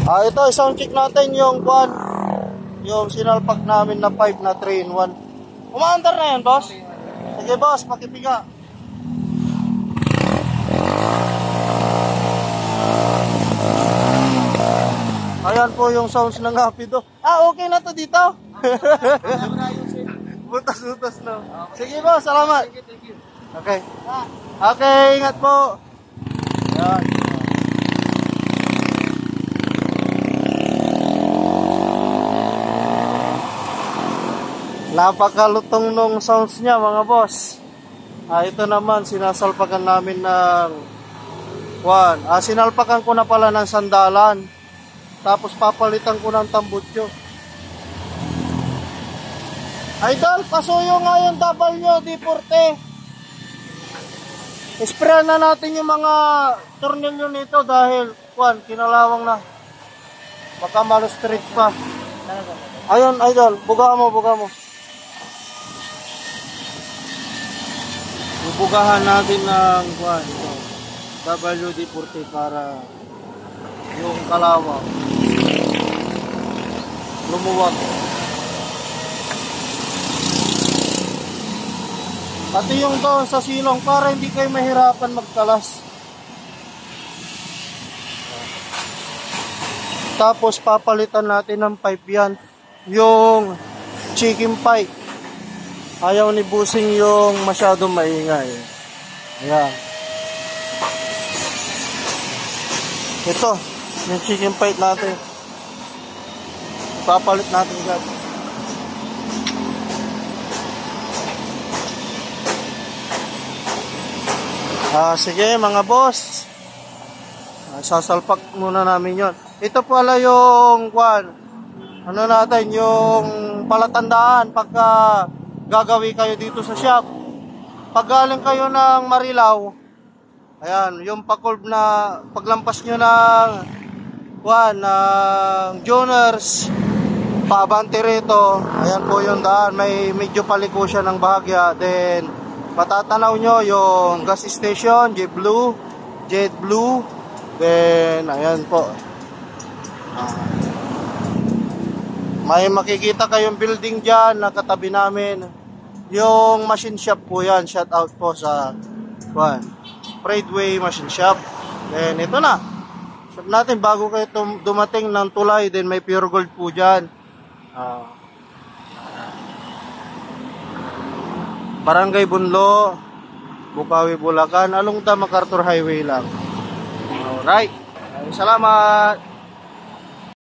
Ito, sound check natin yung kwan. Yung sinalpak namin na pipe na 3-in-1. Umaandar na yan, boss? Sige, boss, pakipiga. Ayan po yung sounds ng Rapido. Okay na to dito. Butas-butas no. Sige, boss, salamat. Thank you. Okay. Okay, ingat po. Ayan. Napakalutong nung sounds niya, mga boss. Ito naman, sinasalpakan namin ng sinalpakan ko na pala ng sandalan. Tapos papalitan ko ng tambutso. Idol, pasuyo nga yung WD-40. Isprayan na natin yung mga tornilyo nito dahil kinalawang na. Baka malustrit pa. Ayun, idol, buga mo. Bubugahan natin ng WD-40 para yung kalawang lumuwag. Pati yung doon sa silong para hindi kayo mahirapan magkalas. Tapos papalitan natin ng pipe yan. Yung chicken pipe. Ayaw ni Busing yung masyadong maingay. Ayan. Ito, yung chicken pipe natin. Papalit natin dyan. Sige mga boss. Sasalpak muna namin yon. Ito pala yung yung palatandaan pagka gagawin kayo dito sa shop. Pag galing kayo ng Marilao, ayan, yung pakulb na paglampas nyo ng Joners, paabante rito, ayan po yung daan, may medyo paliko siya ng bahagya. Then matatanaw nyo yung gas station, JetBlue. Then ayan po, may makikita kayong building dyan na katabi namin. Yung machine shop po yan. Shout out po sa Pradeway Machine Shop. Then ito na. Shop natin bago kayo dumating ng Tulay. Then may pure gold po dyan. Barangay Bunlo, Bukawi, Bulacan. Along MacArthur Highway lang. Alright. Salamat.